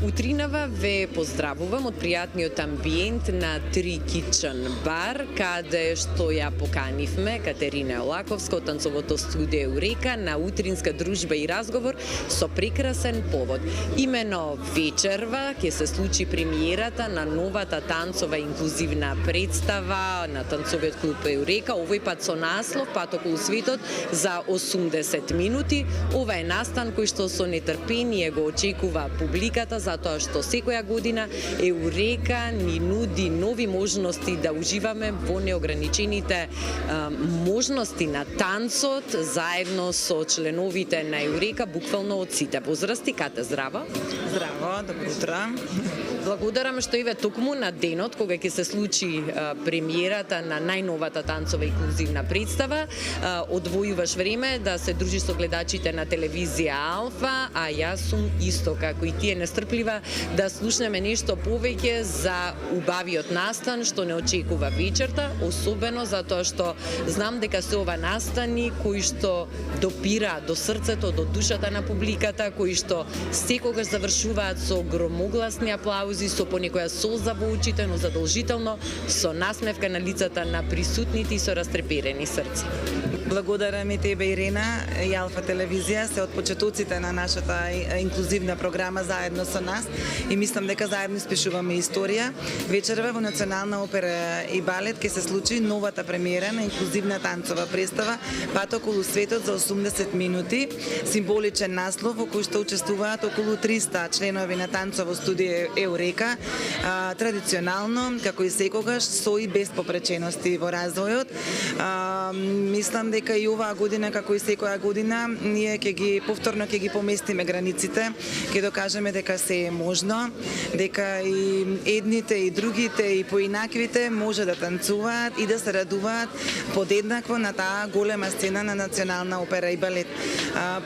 Утринава ве поздравувам од пријатниот амбиент на Три Kitchen бар, каде што ја поканивме Катерина Олаковска од танцовото студио Еурека на утринска дружба и разговор со прекрасен повод. Имено вечерва ќе се случи премиерата на новата танцова инклузивна представа на танцовиот клуб Еурека, овој пат со наслов Пат околу светот за 80 минути. Ова е настан кој што со нетрпение го очекува публиката, затоа што секоја година Еурека ни нуди нови можности да уживаме во неограничените можности на танцот заедно со членовите на Еурека, буквално од сите возрасти. Кате, здраво! Здраво, добро утро! Благодарам што еве токму на денот кога ќе се случи премиерата на најновата танцова инклузивна представа, одвојуваш време да се дружиш со гледачите на телевизија Алфа, а јас сум исто како и тие нестрплива да слушнеме нешто повеќе за убавиот настан што не очекува вечерта, особено затоа што знам дека се ова настани кои што допира до срцето, до душата на публиката, кои што секогаш завршуваат со громогласни аплаузи, со понекоја солза во очите, но задолжително со насмевка на лицата на присутните и со растреперени срца. Благодарам и тебе, Ирена, и Алфа телевизија се од почетоците на нашата инклузивна програма заедно со нас и мислам дека заедно испишуваме историја. Вечерва во Национална опера и балет ќе се случи новата премиера на инклузивна танцова представа Пат околу светот за 80 минути, символичен наслов во кој што учествуваат околу 300 членови на танцово студио Еурека, традиционално, како и секогаш, со и без попречености во развојот. Мислам дека и оваа година, како и секоја година, ние повторно ќе ги поместиме границите, ќе докажеме дека се е можно, дека и едните и другите и поинаквите може да танцуваат и да се радуваат подеднакво на таа голема сцена на Национална опера и балет.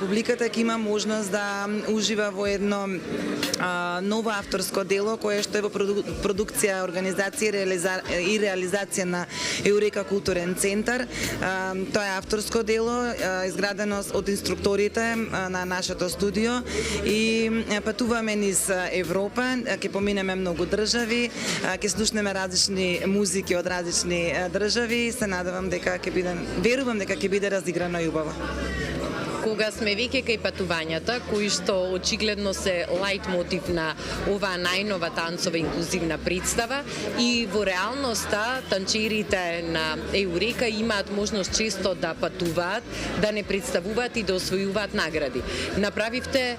Публиката ќе има можност да ужива во едно ново авторско дело кое што е во продукција, организација и реализација на Еурека културен центар. Тоа е авторско дело изградено од инструкторите на нашето студио и патуваме низ Европа, ќе поминеме многу држави, ќе слушнеме различни музики од различни држави и се надевам дека верувам дека ќе биде разиграно и убаво. Кога сме веќе кај патувањата, кои што очигледно се лајт мотив на оваа најнова танцова инклузивна представа и во реалноста танчерите на Еурека имаат можност често да патуваат, да не представуваат и да освојуваат награди. Направивте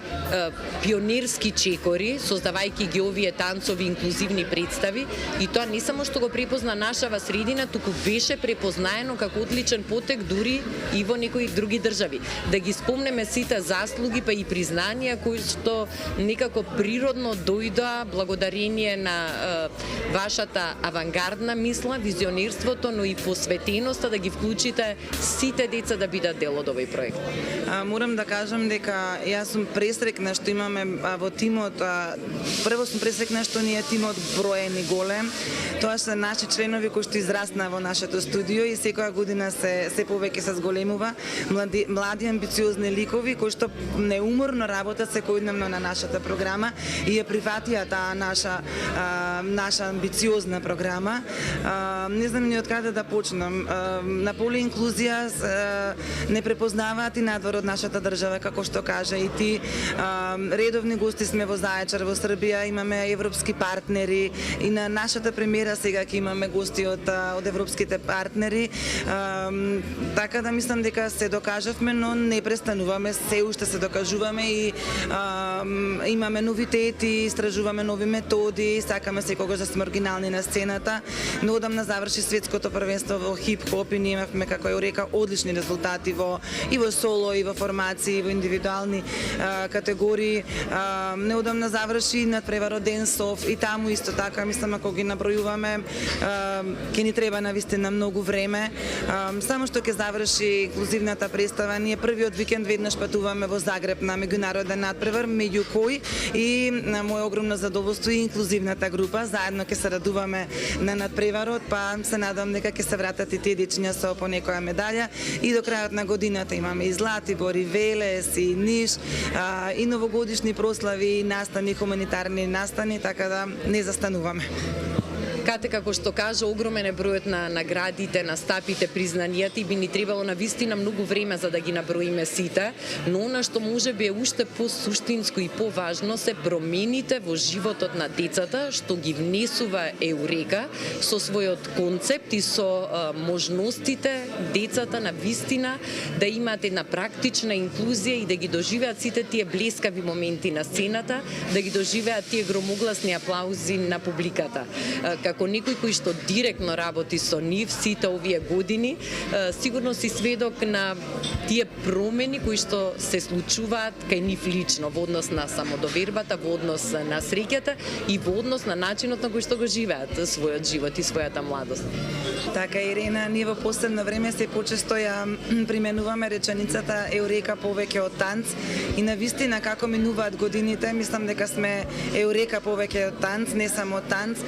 пионерски чекори, создавајќи ги овие танцови инклузивни представи и тоа не само што го препозна нашава средина, туку беше препознаено како одличен потек дури и во некои други држави. Да ги спомнеме сите заслуги па и признанија кои што некако природно дојдоа благодарение на вашата авангардна мисла, визионерството, но и посветеноста да ги вклучите сите деца да бидат дел од овој проект. Морам да кажам дека јас сум пресрекна што имаме во тимот, прво сум пресрекна што ни е тимот броен и голем. Тоа се наши членови кои што израсна во нашето студио и секоја година се повеќе се зголемува. Млади амбициозни ликови кои што неуморно работат секојдневно на нашата програма и ја прифатија таа наша амбициозна програма. Не знам ни од каде да почнам. На поле инклузија не препознаваат и надвор од нашата држава, како што кажа и ти. Редовни гости сме во Заечар, во Србија, имаме европски партнери и на нашата премиера сега ќе имаме гости од европските партнери. Така да мислам дека се докажавме, но не престануваме, се уште се докажуваме и имаме новитети, истражуваме нови методи, сакаме секогаш да сме оригинални на сцената. Но одамна заврши светското првенство во хип-хоп и ние имавме, како Еурека, одлични резултати и во соло, и во формации, и во индивидуални категории. Неодамна заврши надпреварот Денсов и таму исто така, мислам, ако ги набројуваме, ќе ни треба навистина многу време. Само што ќе заврши инклузивната представа, ние првиот викенд веднаш патуваме во Загреб на меѓународен надпревар, меѓу кој и на моје огромно задоволство и инклузивната група група, заедно ќе се радуваме на надпреварот, па се надам дека ќе се вратат и тие дечиња со по некоја медалја и до крајот на годината имаме и Златибор, и Велес, и Ниш, и новогодишни прослави, и настани, хуманитарни настани, така да не застануваме. Кате, како што кажа, огромен е бројот на наградите, на стапите, признанијата и би ни требало навистина многу време за да ги наброиме сите, но она што може би е уште посуштинско и поважно се промените во животот на децата што ги внесува Еурека со својот концепт и со можностите децата навистина да имаат една практична инклузија и да ги доживеат сите тие блескави моменти на сцената, да ги доживеат тие громогласни аплаузи на публиката. Како некој кој што директно работи со нив сите овие години, сигурно си сведок на тие промени кои што се случуваат кај нив лично во однос на самодовербата, во однос на среќата и во однос на начинот на кој што го живеат својот живот и својата младост. Така, Ирена, ние во последно време се почесто ја применуваме реченицата Еурека повеќе од танц и навистина како минуваат годините, мислам дека сме Еурека повеќе од танц, не само танц.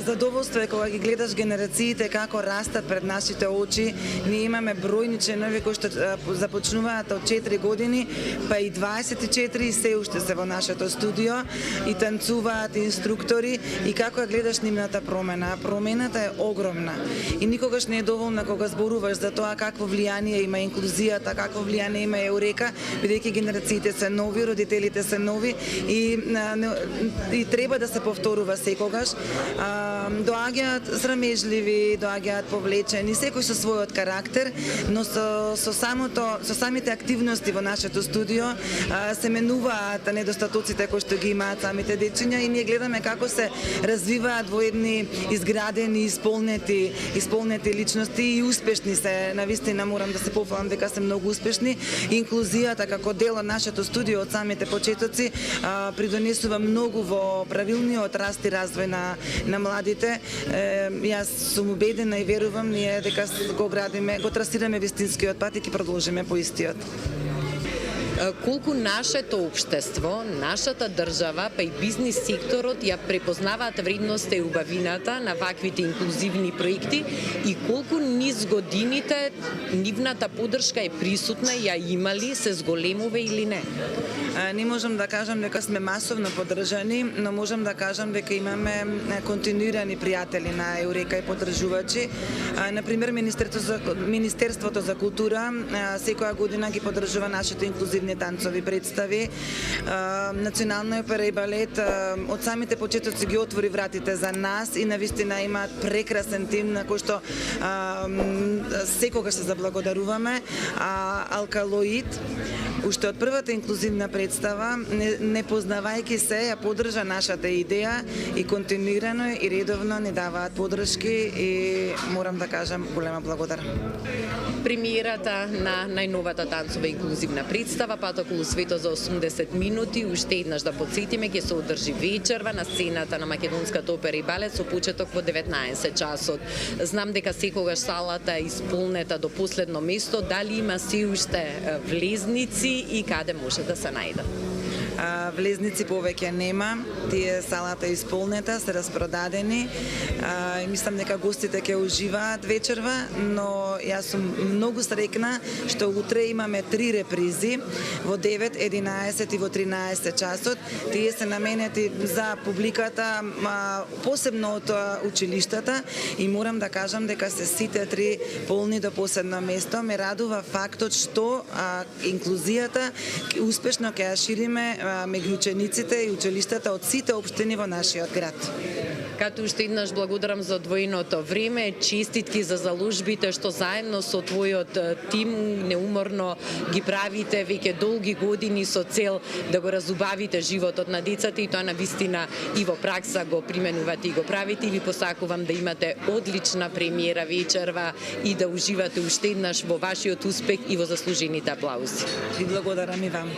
Задоволство е кога ги гледаш генерациите како растат пред нашите очи. Ние имаме бројни членови кои што започнуваат од 4 години, па и 24 и се уште се во нашето студио и танцуваат инструктори и како ја гледаш нивната промена. Промената е огромна и никогаш не е доволна кога зборуваш за тоа какво влијание има инклузијата, какво влијание има Еурека, бидејќи генерациите се нови, родителите се нови и треба да се повторува секогаш. Доаѓаат срамежливи, доаѓаат повлечени, секој со својот карактер, но со самите активности во нашето студио се менуваат недостатоците кои што ги имаат самите дечиња и ние гледаме како се развиваат во едни изградени, исполнети личности и успешни се. Навистина морам да се пофалам дека се многу успешни. Инклузијата како дел од нашето студио од самите почетоци придонесува многу во правилниот раст и развој на младите. Јас сум убедена и верувам ние дека го градиме, го трасираме вистинскиот пат и ќе продолжиме по истиот. Колку нашето општество, нашата држава, па и бизнис секторот ја препознаваат вредноста и убавината на ваквите инклузивни проекти и колку низ годините нивната поддршка е присутна и ја имали, се зголемува или не? Не можам да кажам дека сме масовно поддржани, но можам да кажам дека имаме континуирани пријатели на Еурека и поддржувачи. Например, Министерството за култура секоја година ги поддржува нашите инклузивни танцови представи. Национална опера и балет од самите почетоци ги отвори вратите за нас и навистина имаат прекрасен тим на кој што секогаш се заблагодаруваме. Алкалоид уште од првата инклузивна представа, не познавајќи се, ја поддржа нашата идеја и континуирано и редовно ни даваат поддршки и морам да кажам голема благодар. Премиерата на најновата танцова инклузивна представа Пат околу светот за 80 минути, уште еднаш да подсетиме, ќе се одржи вечерва на сцената на Македонската опера и балет со почеток во 19 часот. Знам дека секогаш салата е исполнета до последно место, дали има се уште влезници и каде може да се најдат? Влезници повеќе нема, тие салата е исполнета, се распродадени и мислам дека гостите ќе уживаат вечерва, но јас сум многу срекна што утре имаме 3 репризи во 9, 11 и во 13 часот. Тие се наменети за публиката, посебно од училиштата и морам да кажам дека се сите 3 полни до последно место. Ме радува фактот што инклузијата успешно ќе ја шириме меѓу учениците и училиштата од сите општини во нашиот град. Като уште еднаш благодарам за одвоеното време, честитки за заложбите што заедно со твојот тим неуморно ги правите веќе долги години со цел да го разубавите животот на децата и тоа навистина и во пракса го применувате и го правите и ви посакувам да имате одлична премиера вечерва и да уживате уште еднаш во вашиот успех и во заслужените аплаузи. И благодарам и вам.